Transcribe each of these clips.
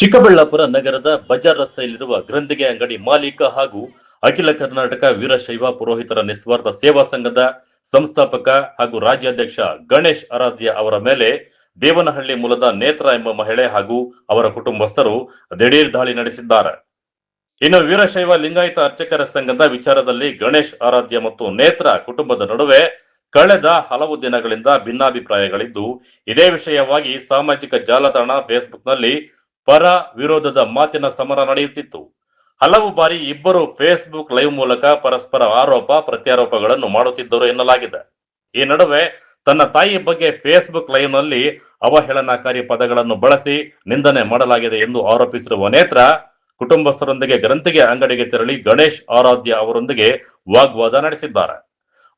ಚಿಕ್ಕಬಳ್ಳಾಪುರ ನಗರದ ಬಜಾರ್ ರಸ್ತೆಯಲ್ಲಿರುವ ಗ್ರಂಥಿಗೆ ಅಂಗಡಿ ಮಾಲೀಕ ಹಾಗೂ ಅಖಿಲ ಕರ್ನಾಟಕ ವೀರಶೈವ ಪುರೋಹಿತರ ನಿಸ್ವಾರ್ಥ ಸೇವಾ ಸಂಘದ ಸಂಸ್ಥಾಪಕ ಹಾಗೂ ರಾಜ್ಯಾಧ್ಯಕ್ಷ ಗಣೇಶ್ ಆರಾಧ್ಯ ಅವರ ಮೇಲೆ ದೇವನಹಳ್ಳಿ ಮೂಲದ ನೇತ್ರ ಎಂಬ ಮಹಿಳೆ ಹಾಗೂ ಅವರ ಕುಟುಂಬಸ್ಥರು ದಿಢೀರ್ ದಾಳಿ ನಡೆಸಿದ್ದಾರೆ. ಇನ್ನು ವೀರಶೈವ ಲಿಂಗಾಯತ ಅರ್ಚಕರ ಸಂಘದ ವಿಚಾರದಲ್ಲಿ ಗಣೇಶ್ ಆರಾಧ್ಯ ಮತ್ತು ನೇತ್ರ ಕುಟುಂಬದ ನಡುವೆ ಕಳೆದ ಹಲವು ದಿನಗಳಿಂದ ಭಿನ್ನಾಭಿಪ್ರಾಯಗಳಿದ್ದು, ಇದೇ ವಿಷಯವಾಗಿ ಸಾಮಾಜಿಕ ಜಾಲತಾಣ ಫೇಸ್ಬುಕ್ನಲ್ಲಿ ಪರ ವಿರೋಧದ ಮಾತಿನ ಸಮರ ನಡೆಯುತ್ತಿತ್ತು. ಹಲವು ಬಾರಿ ಇಬ್ಬರು ಫೇಸ್ಬುಕ್ ಲೈವ್ ಮೂಲಕ ಪರಸ್ಪರ ಆರೋಪ ಪ್ರತ್ಯಾರೋಪಗಳನ್ನು ಮಾಡುತ್ತಿದ್ದರು ಎನ್ನಲಾಗಿದೆ. ಈ ನಡುವೆ ತನ್ನ ತಾಯಿ ಬಗ್ಗೆ ಫೇಸ್ಬುಕ್ ಲೈವ್ ನಲ್ಲಿ ಅವಹೇಳನಕಾರಿ ಪದಗಳನ್ನು ಬಳಸಿ ನಿಂದನೆ ಮಾಡಲಾಗಿದೆ ಎಂದು ಆರೋಪಿಸಿರುವ ನೇತ್ರ ಕುಟುಂಬಸ್ಥರೊಂದಿಗೆ ಗ್ರಂಥಿಗೆ ಅಂಗಡಿಗೆ ತೆರಳಿ ಗಣೇಶ್ ಆರಾಧ್ಯ ಅವರೊಂದಿಗೆ ವಾಗ್ವಾದ ನಡೆಸಿದ್ದಾರೆ.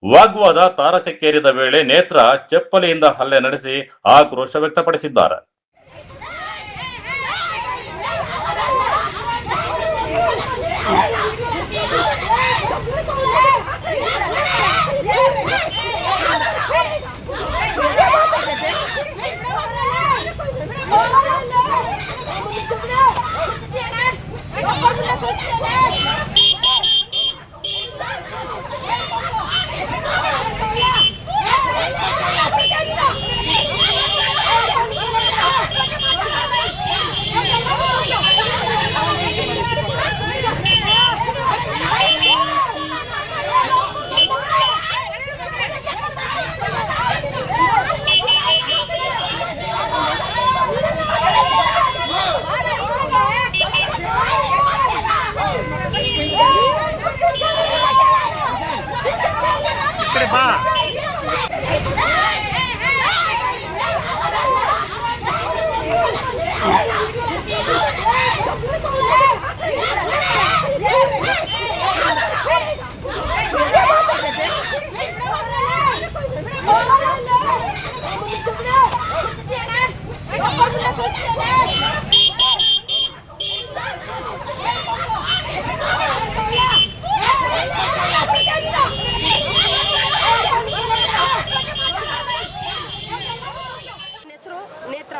ವಾಗ್ವಾದ ತಾರಕಕ್ಕೇರಿದ ವೇಳೆ ನೇತ್ರ ಚಪ್ಪಲಿಯಿಂದ ಹಲ್ಲೆ ನಡೆಸಿ ಆಕ್ರೋಶ ವ್ಯಕ್ತಪಡಿಸಿದ್ದಾರೆ.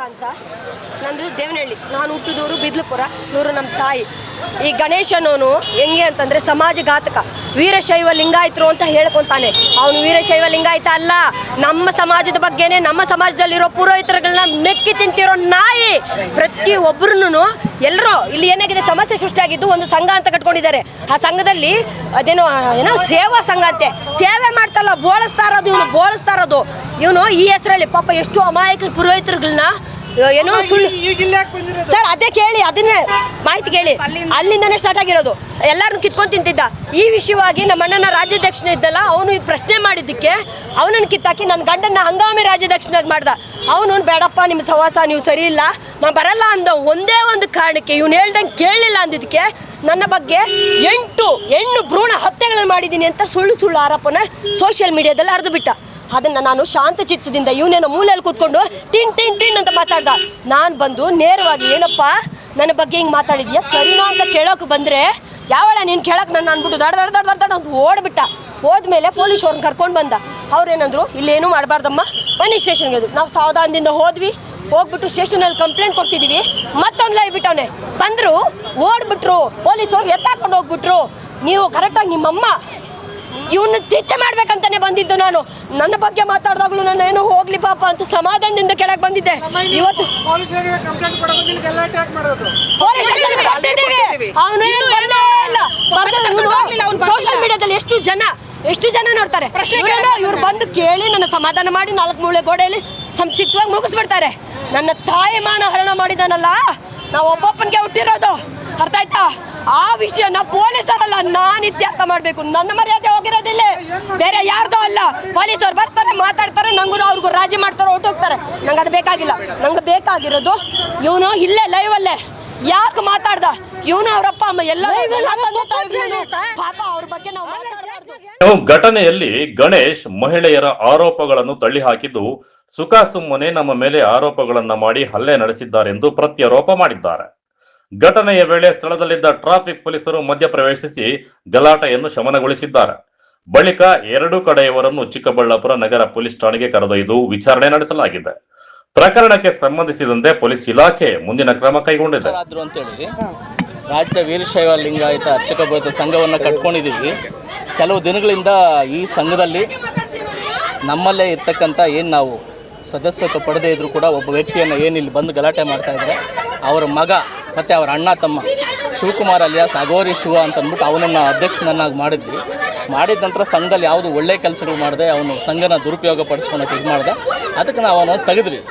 ಅಂತ ನಂದು ದೇವನಹಳ್ಳಿ, ನಾನು ಹುಟ್ಟಿದೂರು ಬಿದ್ಲಪುರ, ಇವರು ನಮ್ಮ ತಾಯಿ. ಈ ಗಣೇಶನವನು ಹೆಂಗೆ ಅಂತಂದರೆ ಸಮಾಜಘಾತಕ, ವೀರಶೈವ ಲಿಂಗಾಯತರು ಅಂತ ಹೇಳ್ಕೊತಾನೆ. ಅವನು ವೀರಶೈವ ಲಿಂಗಾಯತ ಅಲ್ಲ, ನಮ್ಮ ಸಮಾಜದ ಬಗ್ಗೆನೇ, ನಮ್ಮ ಸಮಾಜದಲ್ಲಿರೋ ಪುರೋಹಿತರುಗಳನ್ನ ಮೆಕ್ಕಿ ತಿಂತಿರೋ ನಾಯಿ. ಪ್ರತಿಯೊಬ್ಬರೂ ಎಲ್ಲರೂ ಇಲ್ಲಿ ಏನಾಗಿದೆ, ಸಮಸ್ಯೆ ಸೃಷ್ಟಿಯಾಗಿದ್ದು ಒಂದು ಸಂಘ ಅಂತ ಕಟ್ಕೊಂಡಿದ್ದಾರೆ. ಆ ಸಂಘದಲ್ಲಿ ಏನೋ ಸೇವಾ ಸಂಘ ಅಂತೆ, ಸೇವೆ ಮಾಡ್ತಲ್ಲ, ಬೋಳಿಸ್ತಾ ಇರೋದು ಇವನು. ಈ ಹೆಸರಲ್ಲಿ ಪಾಪ ಎಷ್ಟು ಅಮಾಯಕ ಪುರೋಹಿತರುಗಳನ್ನ ಏನೋ ಸುಳ್ಳು ಸರ್, ಅದೇ ಕೇಳಿ, ಅದನ್ನೇ ಮಾಹಿತಿ ಕೇಳಿ, ಅಲ್ಲಿಂದನೇ ಸ್ಟಾರ್ಟ್ ಆಗಿರೋದು. ಎಲ್ಲರನ್ನು ಕಿತ್ಕೊಂಡು ತಿಂತಿದ್ದ. ಈ ವಿಷಯವಾಗಿ ನಮ್ಮ ಅಣ್ಣನ ರಾಜ್ಯಾಧ್ಯಕ್ಷನ ಇದ್ದಲ್ಲ, ಅವನು ಪ್ರಶ್ನೆ ಮಾಡಿದ್ದಕ್ಕೆ ಅವನನ್ನು ಕಿತ್ತಾಕಿ ನನ್ನ ಗಂಡನ ಹಂಗಾಮಿ ರಾಜ್ಯಾಧ್ಯಕ್ಷನಾಗಿ ಮಾಡ್ದ. ಅವನು ಬೇಡಪ್ಪ, ನಿಮ್ಮ ಸವಾಸ ನೀವು ಸರಿ ಇಲ್ಲ, ನಾನು ಬರಲ್ಲ ಅಂದ ಒಂದೇ ಒಂದು ಕಾರಣಕ್ಕೆ, ಇವನು ಹೇಳ್ದಂಗೆ ಕೇಳಲಿಲ್ಲ ಅಂದಿದ್ದಕ್ಕೆ ನನ್ನ ಬಗ್ಗೆ 8 ಹೆಣ್ಣು ಭ್ರೂಣ ಹತ್ಯೆಗಳನ್ನು ಮಾಡಿದ್ದೀನಿ ಅಂತ ಸುಳ್ಳು ಆರೋಪನ ಸೋಷಿಯಲ್ ಮೀಡಿಯಾದಲ್ಲಿ ಹರಿದು ಬಿಟ್ಟ. ಅದನ್ನು ನಾನು ಶಾಂತ ಚಿತ್ತದಿಂದ ಇವನೇನೋ ಮೂಲೆಯಲ್ಲಿ ಕೂತ್ಕೊಂಡು ಟಿನ್ ಅಂತ ಮಾತಾಡ್ದ. ನಾನು ಬಂದು ನೇರವಾಗಿ, ಏನಪ್ಪ ನನ್ನ ಬಗ್ಗೆ ಹಿಂಗೆ ಮಾತಾಡಿದ್ಯಾ, ಸರಿನಾ ಅಂತ ಕೇಳೋಕೆ ಬಂದರೆ, ಯಾವಳ ನೀನು ಕೇಳೋಕೆ ನನ್ನ ಅಂದ್ಬಿಟ್ಟು ದಡ ಅಂತ ಓಡ್ಬಿಟ್ಟ. ಹೋದ್ಮೇಲೆ ಪೊಲೀಸ್ ಅವ್ರನ್ನ ಕರ್ಕೊಂಡು ಬಂದ. ಅವ್ರೇನಂದ್ರು, ಇಲ್ಲೇನೂ ಮಾಡಬಾರ್ದಮ್ಮ, ಬನ್ನಿ ಸ್ಟೇಷನ್ಗೆ. ನಾವು ಸಾವಧಾನದಿಂದ ಹೋಗ್ಬಿಟ್ಟು ಸ್ಟೇಷನಲ್ಲಿ ಕಂಪ್ಲೇಂಟ್ ಕೊಡ್ತಿದ್ದೀವಿ. ಮತ್ತೊಂದು ಲೈವ್ ಬಿಟ್ಟವನೆ ಬಂದರು, ಓಡ್ಬಿಟ್ರು ಪೊಲೀಸವ್ರು, ಎತ್ತಾಕೊಂಡು ಹೋಗ್ಬಿಟ್ರು. ನೀವು ಕರೆಕ್ಟಾಗಿ ನಿಮ್ಮಮ್ಮ ಇವನ್ನ ತಿತ್ತೆ ಮಾಡ್ಬೇಕಂತಾನೆ ಬಂದಿದ್ದು. ನಾನು ನನ್ನ ಬಗ್ಗೆ ಮಾತಾಡಿದಾಗ್ಲೂ ನಾನು ಏನೋ ಹೋಗ್ಲಿ ಪಾಪ ಅಂತ ಸಮಾಧಾನದಿಂದ ಕೆಳಗೆ ಬಂದಿದ್ದೆ. ಇವತ್ತು ಸೋಷಿಯಲ್ ಮೀಡಿಯಾದಲ್ಲಿ ಎಷ್ಟು ಜನ ನೋಡ್ತಾರೆ. ಇವ್ರು ಬಂದು ಕೇಳಿ ನನ್ನ ಸಮಾಧಾನ ಮಾಡಿ 4 ಮೂಲೆ ಗೋಡೆಯಲ್ಲಿ ಸಂಕ್ಷಿಪ್ತವಾಗಿ ಮುಗಿಸ್ಬಿಡ್ತಾರೆ. ನನ್ನ ತಾಯಿ ಮಾನ ಹರಣ ಮಾಡಿದಾನಲ್ಲ, ನಾವು ಒಬ್ಬೊಬ್ಬನಿಗೆ ಹುಟ್ಟಿರೋದು, ಅರ್ಥ ಆಯ್ತಾ? ಆ ವಿಷಯನ ಪೊಲೀಸರಲ್ಲ, ನಾನು ಇತ್ಯರ್ಥ ಮಾಡಬೇಕು. ನನ್ನ ಮರ್ಯಾದೆ ಹೋಗಿರೋದಿಲ್ಲ, ಬೇರೆ ಯಾರ್ದೋ ಅಲ್ಲ. ಪೊಲೀಸರು ಬರ್ತಾರೆ, ಮಾತಾಡ್ತಾರೆ, ನಂಗೂ ಅವ್ರಿಗೂ ರಾಜಿ ಮಾಡ್ತಾರೆ, ಹೊರಟೋಗ್ತಾರೆ. ನಂಗೆ ಅದು ಬೇಕಾಗಿಲ್ಲ. ನಂಗೆ ಬೇಕಾಗಿರೋದು ಇವನು ಇಲ್ಲೇ ಲೈವಲ್ಲೇ ಯಾಕೆ ಮಾತಾಡ್ದ, ಇವನು ಅವರಪ್ಪ ಅಮ್ಮ ಎಲ್ಲ ಪಾಪ ಅವ್ರ ಬಗ್ಗೆ ನಾವು ಮಾತಾಡಬಾರ್ದು. ಘಟನೆಯಲ್ಲಿ ಗಣೇಶ್ ಮಹಿಳೆಯರ ಆರೋಪಗಳನ್ನು ತಳ್ಳಿ ಹಾಕಿದ್ದು, ಸುಖ ಸುಮ್ಮನೆ ನಮ್ಮ ಮೇಲೆ ಆರೋಪಗಳನ್ನ ಮಾಡಿ ಹಲ್ಲೆ ನಡೆಸಿದ್ದಾರೆಂದು ಪ್ರತ್ಯಾರೋಪ ಮಾಡಿದ್ದಾರೆ. ಘಟನೆಯ ವೇಳೆ ಸ್ಥಳದಲ್ಲಿದ್ದ ಟ್ರಾಫಿಕ್ ಪೊಲೀಸರು ಮಧ್ಯಪ್ರವೇಶಿಸಿ ಗಲಾಟೆಯನ್ನು ಶಮನಗೊಳಿಸಿದ್ದಾರೆ. ಬಳಿಕ 2 ಕಡೆಯವರನ್ನು ಚಿಕ್ಕಬಳ್ಳಾಪುರ ನಗರ ಪೊಲೀಸ್ ಠಾಣೆಗೆ ಕರೆದೊಯ್ದು ವಿಚಾರಣೆ ನಡೆಸಲಾಗಿದೆ. ಪ್ರಕರಣಕ್ಕೆ ಸಂಬಂಧಿಸಿದಂತೆ ಪೊಲೀಸ್ ಇಲಾಖೆ ಮುಂದಿನ ಕ್ರಮ ಕೈಗೊಂಡಿದೆ. ಅಂತೇಳಿ ರಾಜ್ಯ ವೀರಶೈವ ಲಿಂಗಾಯತ ಅರ್ಚಕ ಬೋಧ ಸಂಘವನ್ನು ಕಟ್ಕೊಂಡಿದ್ದೀವಿ. ಕೆಲವು ದಿನಗಳಿಂದ ಈ ಸಂಘದಲ್ಲಿ ನಮ್ಮಲ್ಲೇ ಇರ್ತಕ್ಕಂಥ ಏನು ನಾವು ಸದಸ್ಯತ್ವ ಪಡೆದೇ ಇದ್ದರೂ ಕೂಡ ಒಬ್ಬ ವ್ಯಕ್ತಿಯನ್ನು ಏನು ಇಲ್ಲಿ ಬಂದು ಗಲಾಟೆ ಮಾಡ್ತಾ ಇದ್ದಾರೆ, ಅವರ ಮಗ ಮತ್ತು ಅವರ ಅಣ್ಣ ತಮ್ಮ ಶಿವಕುಮಾರ್ ಅಲಿಯಾಸ್ ಅಗೋರಿ ಶಿವ ಅಂತ ಅಂದ್ಬಿಟ್ಟು ಅವನನ್ನು ಅಧ್ಯಕ್ಷನನ್ನಾಗಿ ಮಾಡಿದ್ವಿ. ಮಾಡಿದ ನಂತರ ಸಂಘದಲ್ಲಿ ಯಾವುದು ಒಳ್ಳೆಯ ಕೆಲಸಗಳು ಮಾಡಿದೆ, ಅವನು ಸಂಘನ ದುರುಪಯೋಗ ಪಡಿಸ್ಕೊಳಕ್ಕೆ ಇದು ಮಾಡಿದೆ. ಅದಕ್ಕೆ ನಾವು ಅವನನ್ನು ತೆಗೆದ್ವಿ.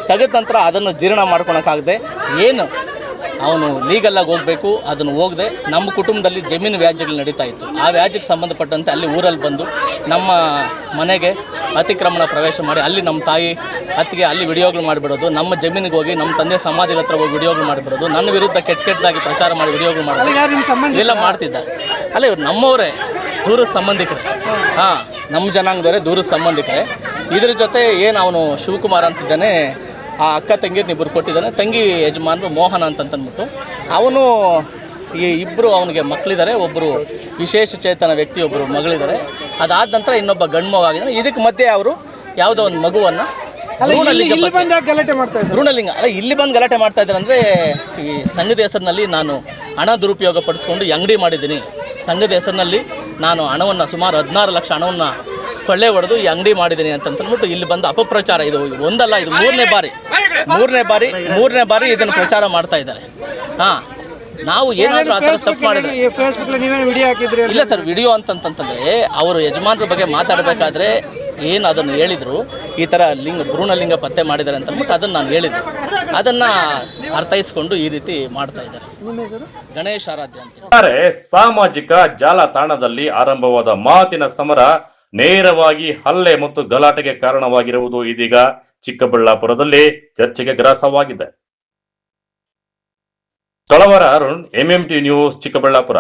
ತೆಗೆದ ನಂತರ ಅದನ್ನು ಜೀರ್ಣ ಮಾಡ್ಕೊಳಕ್ಕಾಗದೆ ಏನು ಅವನು ಲೀಗಲ್ಲಾಗಿ ಹೋಗಬೇಕು, ಅದನ್ನು ಹೋಗದೆ ನಮ್ಮ ಕುಟುಂಬದಲ್ಲಿ ಜಮೀನು ವ್ಯಾಜ್ಯಗಳು ನಡೀತಾ ಇತ್ತು. ಆ ವ್ಯಾಜ್ಯಕ್ಕೆ ಸಂಬಂಧಪಟ್ಟಂತೆ ಅಲ್ಲಿ ಊರಲ್ಲಿ ಬಂದು ನಮ್ಮ ಮನೆಗೆ ಅತಿಕ್ರಮಣ ಪ್ರವೇಶ ಮಾಡಿ ಅಲ್ಲಿ ನಮ್ಮ ತಾಯಿ ಅತ್ತಿಗೆ ಅಲ್ಲಿ ವಿಡಿಯೋಗಳು ಮಾಡಿಬಿಡೋದು, ನಮ್ಮ ಜಮೀನಿಗೆ ಹೋಗಿ ನಮ್ಮ ತಂದೆ ಸಮಾಧಿಗಳ ಹತ್ರ ಹೋಗಿ ವಿಡಿಯೋಗಳು ಮಾಡಿಬಿಡೋದು, ನನ್ನ ವಿರುದ್ಧ ಕೆಟ್ಟದಾಗಿ ಪ್ರಚಾರ ಮಾಡಿ ವಿಡಿಯೋಗಳು ಮಾಡೋದು ಎಲ್ಲ ಮಾಡ್ತಿದ್ದ. ಅಲ್ಲ ಇವ್ರು ನಮ್ಮವರೇ, ದೂರದ ಸಂಬಂಧಿಕರೇ. ಹಾಂ, ನಮ್ಮ ಜನಾಂಗದವರೇ, ದೂರದ ಸಂಬಂಧಿಕರೇ. ಇದ್ರ ಜೊತೆ ಏನು ಅವನು ಶಿವಕುಮಾರ್ ಅಂತಿದ್ದಾನೆ, ಆ ಅಕ್ಕ ತಂಗಿಯರ್ನ ಇಬ್ಬರು ಕೊಟ್ಟಿದ್ದಾನೆ. ತಂಗಿ ಯಜಮಾನರು ಮೋಹನ ಅಂತಂದ್ಬಿಟ್ಟು ಅವನು ಈ ಇಬ್ಬರು ಅವನಿಗೆ ಮಕ್ಕಳಿದ್ದಾರೆ. ಒಬ್ಬರು ವಿಶೇಷ ಚೇತನ ವ್ಯಕ್ತಿ, ಒಬ್ಬರು ಮಗಳಿದ್ದಾರೆ. ಅದಾದ ನಂತರ ಇನ್ನೊಬ್ಬ ಗಂಡು ಮಗು ಆಗಿದ್ದಾನೆ. ಇದಕ್ಕೆ ಮಧ್ಯೆ ಅವರು ಯಾವುದೋ ಒಂದು ಮಗುವನ್ನು ಭ್ರೂಣಲಿಂಗ ಅಲ್ಲ ಇಲ್ಲಿ ಬಂದು ಗಲಾಟೆ ಮಾಡ್ತಾ ಇದ್ದಾರೆ. ಅಂದರೆ ಈ ಸಂಘದ ಹೆಸರಿನಲ್ಲಿ ನಾನು ಹಣ ದುರುಪಯೋಗ ಪಡಿಸ್ಕೊಂಡು ಅಂಗಡಿ ಮಾಡಿದ್ದೀನಿ, ಸಂಘದ ಹೆಸರಿನಲ್ಲಿ ನಾನು ಹಣವನ್ನು ಸುಮಾರು 16 ಲಕ್ಷ ಹಣವನ್ನು ಕೊಳ್ಳೆ ಹೊಡೆದು ಈ ಅಂಗಡಿ ಮಾಡಿದ್ದೀನಿ ಅಂತಂದ್ಬಿಟ್ಟು ಇಲ್ಲಿ ಬಂದು ಅಪಪ್ರಚಾರ, ಇದು ಒಂದಲ್ಲ, ಇದು ಮೂರನೇ ಬಾರಿ ಇದನ್ನು ಪ್ರಚಾರ ಮಾಡ್ತಾ ಇದ್ದಾರೆ. ಹಾಂ, ನಾವು ಏನಾದರೂ ಆ ಥರ ತಪ್ಪು ಮಾಡಿದ್ರೆ ಇಲ್ಲ ಸರ್, ವಿಡಿಯೋ ಅಂತಂತಂದರೆ ಅವರು ಯಜಮಾನ್ರ ಬಗ್ಗೆ ಮಾತಾಡಬೇಕಾದ್ರೆ ಏನು ಅದನ್ನು ಹೇಳಿದರು, ಈ ಥರ ಭ್ರೂಣಲಿಂಗ ಪತ್ತೆ ಮಾಡಿದ್ದಾರೆ ಅಂತಂದ್ಬಿಟ್ಟು ಅದನ್ನು ನಾನು ಹೇಳಿದ್ದೆ. ಅದನ್ನು ಅರ್ಥೈಸ್ಕೊಂಡು ಈ ರೀತಿ ಮಾಡ್ತಾ ಇದ್ದಾರೆ. ಗಣೇಶ್ ಆರಾಧ್ಯ ಅಂತ. ಸಾಮಾಜಿಕ ಜಾಲತಾಣದಲ್ಲಿ ಆರಂಭವಾದ ಮಾತಿನ ಸಮರ ನೇರವಾಗಿ ಹಲ್ಲೆ ಮತ್ತು ಗಲಾಟೆಗೆ ಕಾರಣವಾಗಿರುವುದು ಇದೀಗ ಚಿಕ್ಕಬಳ್ಳಾಪುರದಲ್ಲಿ ಚರ್ಚೆಗೆ ಗ್ರಾಸವಾಗಿದೆ. ತಳವಾರ ಅರುಣ್, MMT ನ್ಯೂಸ್, ಚಿಕ್ಕಬಳ್ಳಾಪುರ.